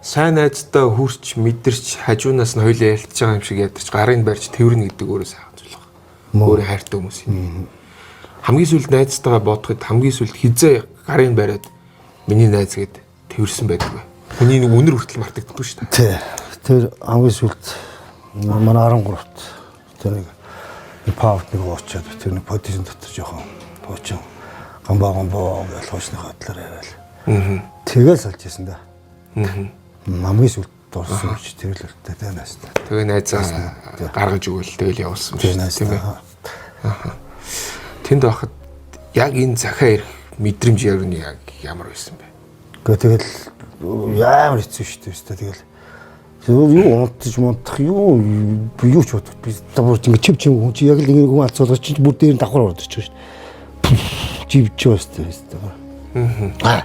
сайн найзтай хүрч мэдэрч хажуунаас нь хоёулаа ялтж байгаа юм шиг ядарч гарын барьж тэрвэрнэ гэдэг өөрөө сайхан зүйл байна. Өөрөө хайртай хүмүүс юм. Хамгийн сүүлд найзтайгаа бодоход хамгийн сүүлд хизээ гарын бариад миний найз гэд тэрвэрсэн байдаг бай. Хүний нэг үнэр хүртэл мартагдахгүй шүү дээ. Тий. Тэр хамгийн сүүлд манай 13-т тэр нэг павт нэг уучаад тэр нэг подизм дотор жоохон буучин гамбаа гэж хуучныхаа талаар яриад. Тэгэл салж ирсэн да. Намгийн сүлд дууссан ч тэр л үлдээ танаас. Тэгээ найзаас гаргаж өгөөл тэгэл явуулсан тийм ээ. Тэнд байхад яг энэ захаа ирэх мэдрэмж яг нь яг ямар байсан бэ? Гэхдээ тэгэл ямар хэцүү шүү дээ. Тэгэл юу унтж мунтах юу ч бодох би бүр ингэ чив хүн чи яг л ингэ хүн алцуулж чи бүр дээр нь давхар орж ирж шүү дээ. Живж байна.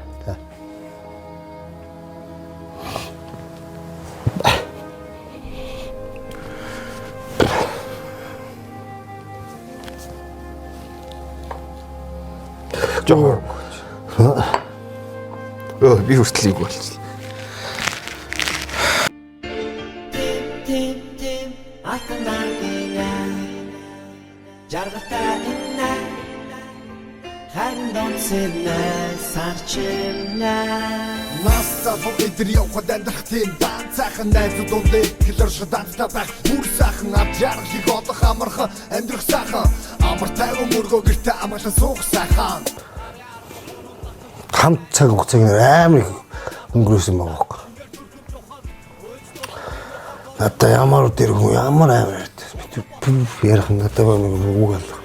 Жохор. Би хүртэл ийг болчихлоо. Жаргалтай инна хандон сэрнэ сарчимна Насцафу идэр явхад амьдрах тийм дан цайхан найзууд ундээ хэлэр шаданцтай байх бүр сайхан ав жаргалыг олох амархан амьдрах сайхан амар тайван мөргөө гэртээ амгалан суух сайхан хамт цаг хугацааг амар их өнгөрөөсөн байгаа байхгүй. Надад ямар дээр хүн ямар амар ярих надад үг алга.